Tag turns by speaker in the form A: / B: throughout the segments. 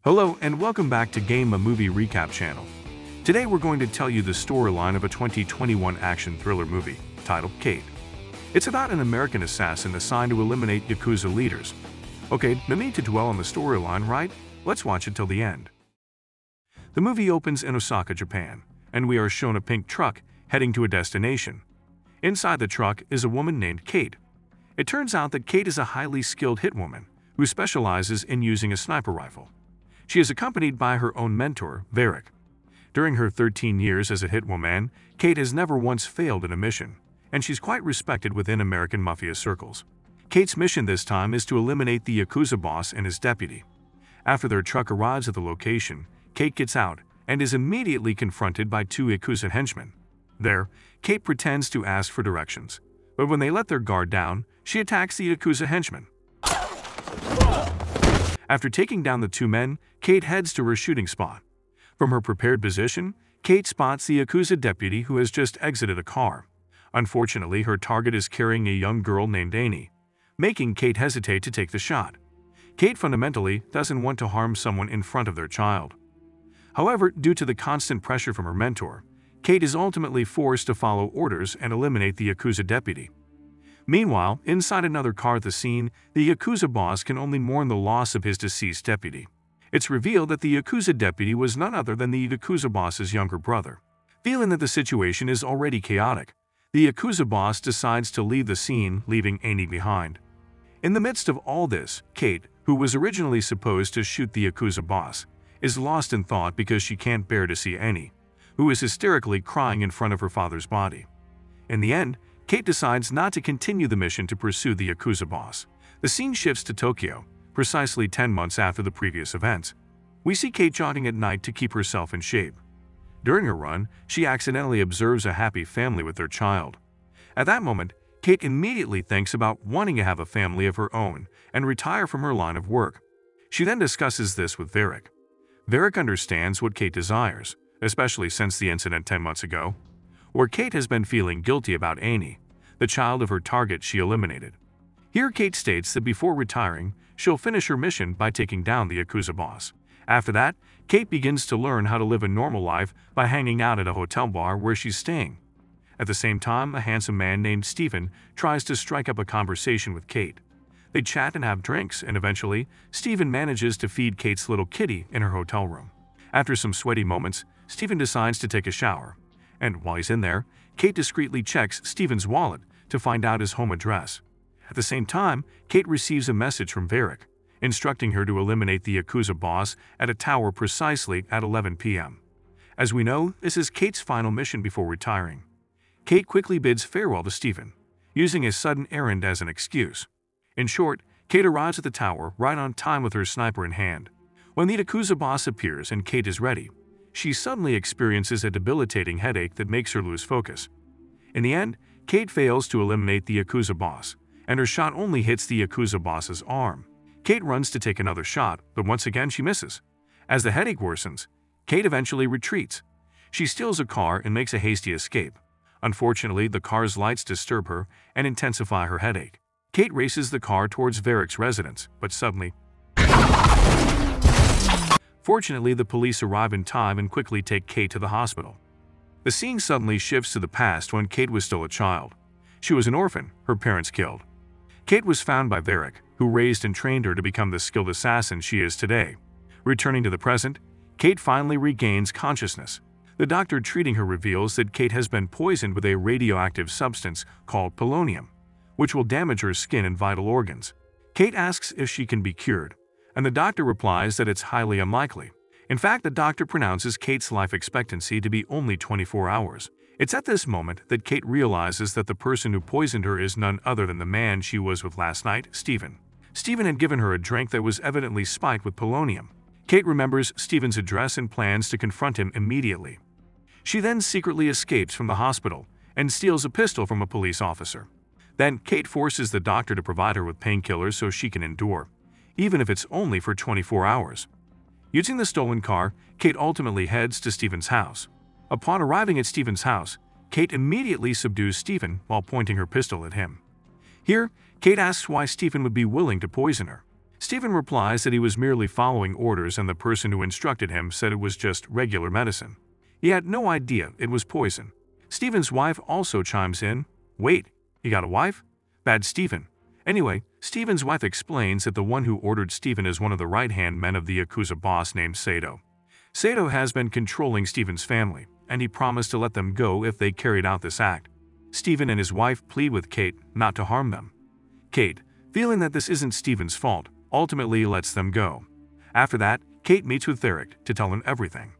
A: Hello and welcome back to Gemma Movie Recap channel. Today we're going to tell you the storyline of a 2021 action thriller movie titled Kate. It's about an American assassin assigned to eliminate Yakuza leaders. Okay, no need to dwell on the storyline, right? Let's watch it till the end. The movie opens in Osaka, Japan, and we are shown a pink truck heading to a destination. Inside the truck is a woman named Kate. It turns out that Kate is a highly skilled hitwoman who specializes in using a sniper rifle. She is accompanied by her own mentor, Varric. During her 13 years as a hitwoman, Kate has never once failed in a mission, and she's quite respected within American mafia circles. Kate's mission this time is to eliminate the Yakuza boss and his deputy. After their truck arrives at the location, Kate gets out and is immediately confronted by two Yakuza henchmen. There, Kate pretends to ask for directions, but when they let their guard down, she attacks the Yakuza henchmen. After taking down the two men, Kate heads to her shooting spot. From her prepared position, Kate spots the Yakuza deputy who has just exited a car. Unfortunately, her target is carrying a young girl named Annie, making Kate hesitate to take the shot. Kate fundamentally doesn't want to harm someone in front of their child. However, due to the constant pressure from her mentor, Kate is ultimately forced to follow orders and eliminate the Yakuza deputy. Meanwhile, inside another car at the scene, the Yakuza boss can only mourn the loss of his deceased deputy. It's revealed that the Yakuza deputy was none other than the Yakuza boss's younger brother. Feeling that the situation is already chaotic, the Yakuza boss decides to leave the scene, leaving Annie behind. In the midst of all this, Kate, who was originally supposed to shoot the Yakuza boss, is lost in thought because she can't bear to see Annie, who is hysterically crying in front of her father's body. In the end, Kate decides not to continue the mission to pursue the Yakuza boss. The scene shifts to Tokyo, precisely 10 months after the previous events. We see Kate jogging at night to keep herself in shape. During her run, she accidentally observes a happy family with their child. At that moment, Kate immediately thinks about wanting to have a family of her own and retire from her line of work. She then discusses this with Varric. Varric understands what Kate desires, especially since the incident 10 months ago, where Kate has been feeling guilty about Annie, the child of her target she eliminated. Here Kate states that before retiring, she'll finish her mission by taking down the Yakuza boss. After that, Kate begins to learn how to live a normal life by hanging out at a hotel bar where she's staying. At the same time, a handsome man named Stephen tries to strike up a conversation with Kate. They chat and have drinks, and eventually, Stephen manages to feed Kate's little kitty in her hotel room. After some sweaty moments, Stephen decides to take a shower. And while he's in there, Kate discreetly checks Stephen's wallet to find out his home address. At the same time, Kate receives a message from Varric, instructing her to eliminate the Yakuza boss at a tower precisely at 11 p.m. As we know, this is Kate's final mission before retiring. Kate quickly bids farewell to Stephen, using a sudden errand as an excuse. In short, Kate arrives at the tower right on time with her sniper in hand. When the Yakuza boss appears and Kate is ready, she suddenly experiences a debilitating headache that makes her lose focus. In the end, Kate fails to eliminate the Yakuza boss, and her shot only hits the Yakuza boss's arm. Kate runs to take another shot, but once again she misses. As the headache worsens, Kate eventually retreats. She steals a car and makes a hasty escape. Unfortunately, the car's lights disturb her and intensify her headache. Kate races the car towards Varric's residence, but suddenly, fortunately, the police arrive in time and quickly take Kate to the hospital. The scene suddenly shifts to the past when Kate was still a child. She was an orphan, her parents killed. Kate was found by Varric, who raised and trained her to become the skilled assassin she is today. Returning to the present, Kate finally regains consciousness. The doctor treating her reveals that Kate has been poisoned with a radioactive substance called polonium, which will damage her skin and vital organs. Kate asks if she can be cured, and the doctor replies that it's highly unlikely. In fact, the doctor pronounces Kate's life expectancy to be only 24 hours. It's at this moment that Kate realizes that the person who poisoned her is none other than the man she was with last night, Stephen. Stephen had given her a drink that was evidently spiked with polonium. Kate remembers Stephen's address and plans to confront him immediately. She then secretly escapes from the hospital and steals a pistol from a police officer. Then, Kate forces the doctor to provide her with painkillers so she can endure, even if it's only for 24 hours. Using the stolen car, Kate ultimately heads to Stephen's house. Upon arriving at Stephen's house, Kate immediately subdues Stephen while pointing her pistol at him. Here, Kate asks why Stephen would be willing to poison her. Stephen replies that he was merely following orders and the person who instructed him said it was just regular medicine. He had no idea it was poison. Stephen's wife also chimes in, "Wait, you got a wife? Bad Stephen." Anyway, Stephen's wife explains that the one who ordered Stephen is one of the right-hand men of the Yakuza boss named Sato. Sato has been controlling Stephen's family, and he promised to let them go if they carried out this act. Stephen and his wife plead with Kate not to harm them. Kate, feeling that this isn't Stephen's fault, ultimately lets them go. After that, Kate meets with Varric to tell him everything.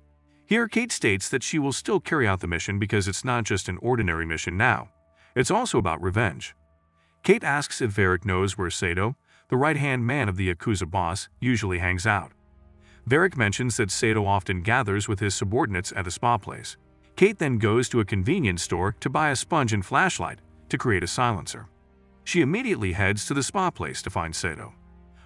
A: Here, Kate states that she will still carry out the mission because it's not just an ordinary mission now. It's also about revenge. Kate asks if Varric knows where Sato, the right-hand man of the Yakuza boss, usually hangs out. Varric mentions that Sato often gathers with his subordinates at a spa place. Kate then goes to a convenience store to buy a sponge and flashlight to create a silencer. She immediately heads to the spa place to find Sato.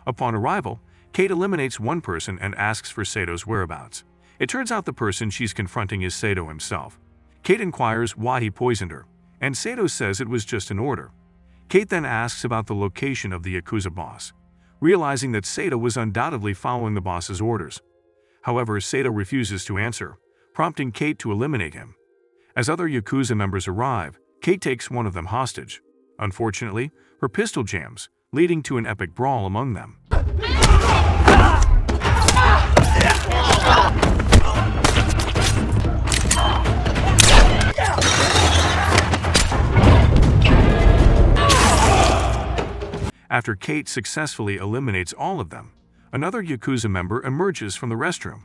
A: Upon arrival, Kate eliminates one person and asks for Sato's whereabouts. It turns out the person she's confronting is Sato himself. Kate inquires why he poisoned her, and Sato says it was just an order. Kate then asks about the location of the Yakuza boss, realizing that Sato was undoubtedly following the boss's orders. However, Sato refuses to answer, prompting Kate to eliminate him. As other Yakuza members arrive, Kate takes one of them hostage. Unfortunately, her pistol jams, leading to an epic brawl among them. After Kate successfully eliminates all of them, another Yakuza member emerges from the restroom.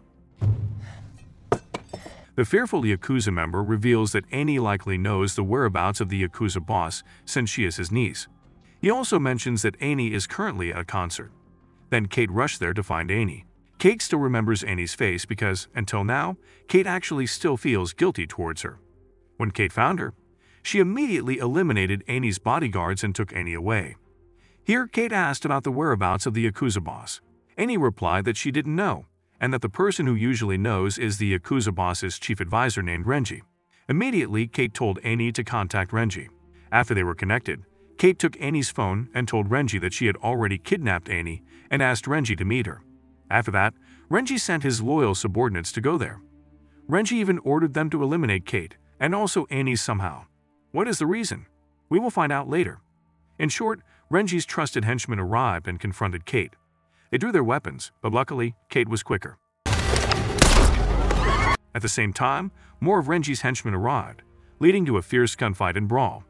A: The fearful Yakuza member reveals that Annie likely knows the whereabouts of the Yakuza boss since she is his niece. He also mentions that Annie is currently at a concert. Then Kate rushed there to find Annie. Kate still remembers Annie's face because, until now, Kate actually still feels guilty towards her. When Kate found her, she immediately eliminated Annie's bodyguards and took Annie away. Here, Kate asked about the whereabouts of the Yakuza boss. Annie replied that she didn't know, and that the person who usually knows is the Yakuza boss's chief advisor named Renji. Immediately, Kate told Annie to contact Renji. After they were connected, Kate took Annie's phone and told Renji that she had already kidnapped Annie and asked Renji to meet her. After that, Renji sent his loyal subordinates to go there. Renji even ordered them to eliminate Kate and also Annie somehow. What is the reason? We will find out later. In short, Renji's trusted henchmen arrived and confronted Kate. They drew their weapons, but luckily, Kate was quicker. At the same time, more of Renji's henchmen arrived, leading to a fierce gunfight and brawl.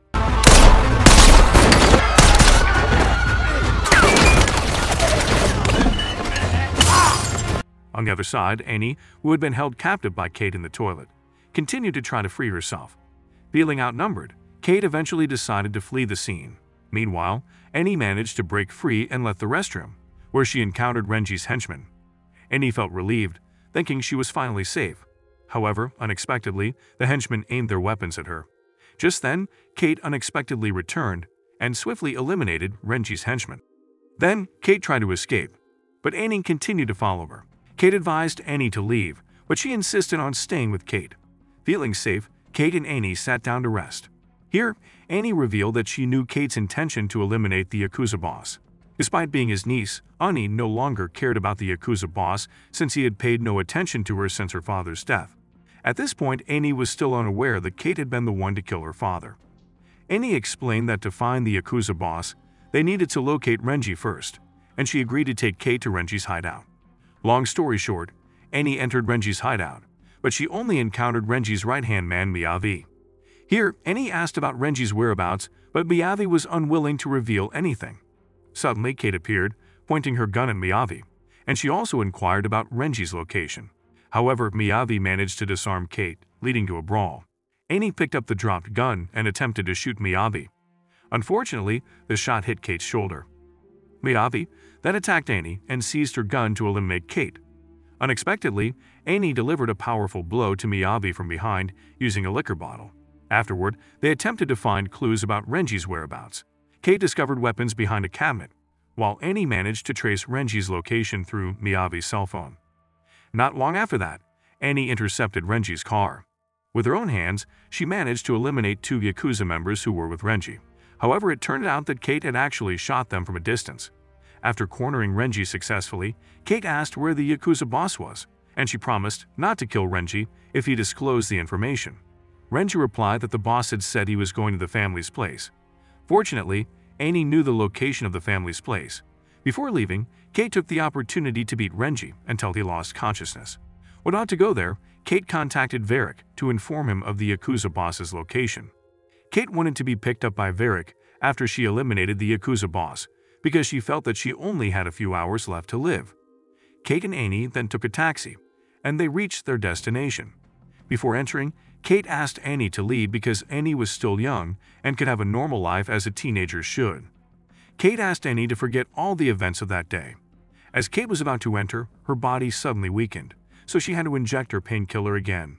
A: On the other side, Annie, who had been held captive by Kate in the toilet, continued to try to free herself. Feeling outnumbered, Kate eventually decided to flee the scene. Meanwhile, Annie managed to break free and left the restroom, where she encountered Renji's henchmen. Annie felt relieved, thinking she was finally safe. However, unexpectedly, the henchmen aimed their weapons at her. Just then, Kate unexpectedly returned and swiftly eliminated Renji's henchmen. Then, Kate tried to escape, but Annie continued to follow her. Kate advised Annie to leave, but she insisted on staying with Kate. Feeling safe, Kate and Annie sat down to rest. Here, Annie revealed that she knew Kate's intention to eliminate the Yakuza boss. Despite being his niece, Annie no longer cared about the Yakuza boss since he had paid no attention to her since her father's death. At this point, Annie was still unaware that Kate had been the one to kill her father. Annie explained that to find the Yakuza boss, they needed to locate Renji first, and she agreed to take Kate to Renji's hideout. Long story short, Annie entered Renji's hideout, but she only encountered Renji's right-hand man Miyavi. Here, Annie asked about Renji's whereabouts, but Miyavi was unwilling to reveal anything. Suddenly, Kate appeared, pointing her gun at Miyavi, and she also inquired about Renji's location. However, Miyavi managed to disarm Kate, leading to a brawl. Annie picked up the dropped gun and attempted to shoot Miyavi. Unfortunately, the shot hit Kate's shoulder. Miyavi then attacked Annie and seized her gun to eliminate Kate. Unexpectedly, Annie delivered a powerful blow to Miyavi from behind using a liquor bottle. Afterward, they attempted to find clues about Renji's whereabouts. Kate discovered weapons behind a cabinet, while Annie managed to trace Renji's location through Miyavi's cell phone. Not long after that, Annie intercepted Renji's car. With her own hands, she managed to eliminate 2 Yakuza members who were with Renji. However, it turned out that Kate had actually shot them from a distance. After cornering Renji successfully, Kate asked where the Yakuza boss was, and she promised not to kill Renji if he disclosed the information. Renji replied that the boss had said he was going to the family's place. Fortunately, Annie knew the location of the family's place. Before leaving, Kate took the opportunity to beat Renji until he lost consciousness. Without to go there, Kate contacted Varric to inform him of the Yakuza boss's location. Kate wanted to be picked up by Varric after she eliminated the Yakuza boss, because she felt that she only had a few hours left to live. Kate and Annie then took a taxi, and they reached their destination. Before entering, Kate asked Annie to leave because Annie was still young and could have a normal life as a teenager should. Kate asked Annie to forget all the events of that day. As Kate was about to enter, her body suddenly weakened, so she had to inject her painkiller again.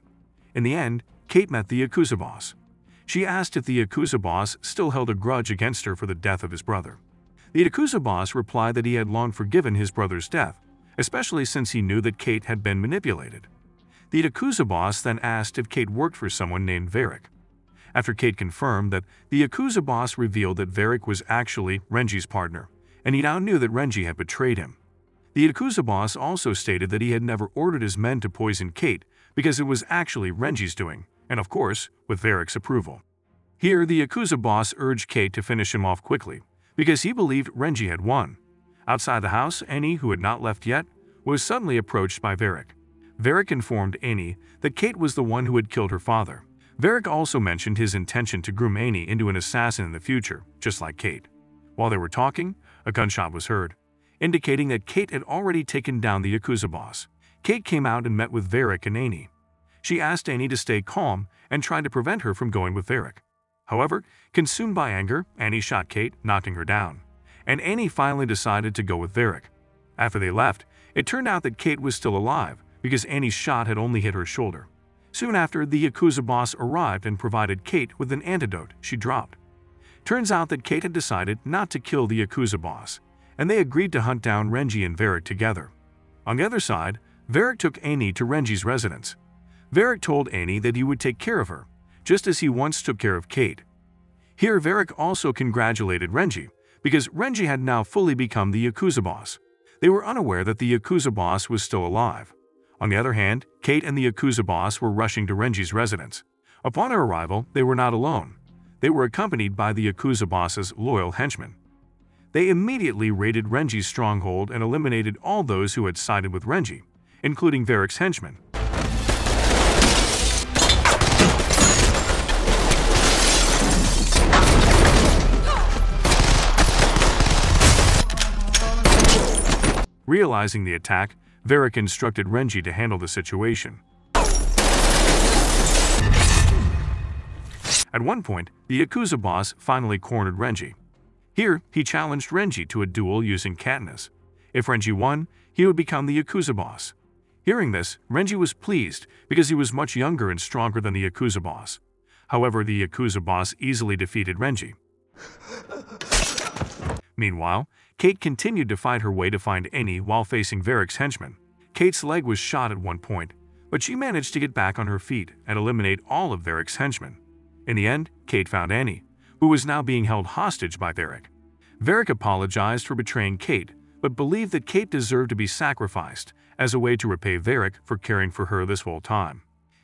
A: In the end, Kate met the Yakuza boss. She asked if the Yakuza boss still held a grudge against her for the death of his brother. The Yakuza boss replied that he had long forgiven his brother's death, especially since he knew that Kate had been manipulated. The Yakuza boss then asked if Kate worked for someone named Varric. After Kate confirmed that, the Yakuza boss revealed that Varric was actually Renji's partner, and he now knew that Renji had betrayed him. The Yakuza boss also stated that he had never ordered his men to poison Kate because it was actually Renji's doing, and of course, with Varric's approval. Here, the Yakuza boss urged Kate to finish him off quickly, because he believed Renji had won. Outside the house, Annie, who had not left yet, was suddenly approached by Varric. Varric informed Annie that Kate was the one who had killed her father. Varric also mentioned his intention to groom Annie into an assassin in the future, just like Kate. While they were talking, a gunshot was heard, indicating that Kate had already taken down the Yakuza boss. Kate came out and met with Varric and Annie. She asked Annie to stay calm and tried to prevent her from going with Varric. However, consumed by anger, Annie shot Kate, knocking her down, and Annie finally decided to go with Varric. After they left, it turned out that Kate was still alive because Annie's shot had only hit her shoulder. Soon after, the Yakuza boss arrived and provided Kate with an antidote she dropped. Turns out that Kate had decided not to kill the Yakuza boss, and they agreed to hunt down Renji and Varric together. On the other side, Varric took Annie to Renji's residence. Varric told Annie that he would take care of her, just as he once took care of Kate. Here, Varric also congratulated Renji, because Renji had now fully become the Yakuza boss. They were unaware that the Yakuza boss was still alive. On the other hand, Kate and the Yakuza boss were rushing to Renji's residence. Upon their arrival, they were not alone. They were accompanied by the Yakuza boss's loyal henchmen. They immediately raided Renji's stronghold and eliminated all those who had sided with Renji, including Varric's henchmen. Realizing the attack, Varric instructed Renji to handle the situation. At one point, the Yakuza boss finally cornered Renji. Here, he challenged Renji to a duel using katanas. If Renji won, he would become the Yakuza boss. Hearing this, Renji was pleased because he was much younger and stronger than the Yakuza boss. However, the Yakuza boss easily defeated Renji. Meanwhile, Kate continued to fight her way to find Annie while facing Varric's henchmen. Kate's leg was shot at one point, but she managed to get back on her feet and eliminate all of Varric's henchmen. In the end, Kate found Annie, who was now being held hostage by Varric. Varric apologized for betraying Kate, but believed that Kate deserved to be sacrificed as a way to repay Varric for caring for her this whole time.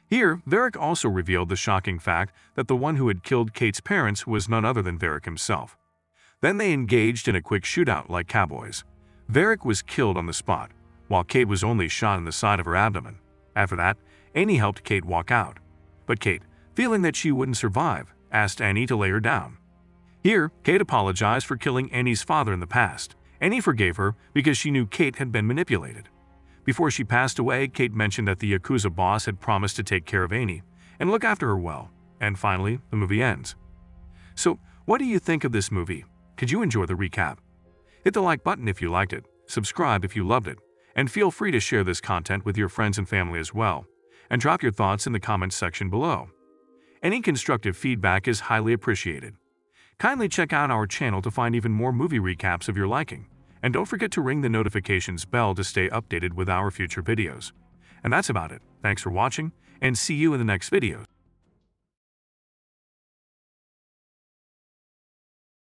A: Here, Varric also revealed the shocking fact that the one who had killed Kate's parents was none other than Varric himself. Then they engaged in a quick shootout like cowboys. Varric was killed on the spot, while Kate was only shot in the side of her abdomen. After that, Annie helped Kate walk out. But Kate, feeling that she wouldn't survive, asked Annie to lay her down. Here, Kate apologized for killing Annie's father in the past. Annie forgave her because she knew Kate had been manipulated. Before she passed away, Kate mentioned that the Yakuza boss had promised to take care of Annie and look after her well. And finally, the movie ends. So, what do you think of this movie? Could you enjoy the recap? Hit the like button if you liked it, subscribe if you loved it, and feel free to share this content with your friends and family as well, and drop your thoughts in the comments section below. Any constructive feedback is highly appreciated. Kindly check out our channel to find even more movie recaps of your liking, and don't forget to ring the notifications bell to stay updated with our future videos. And that's about it. Thanks for watching, and see you in the next video.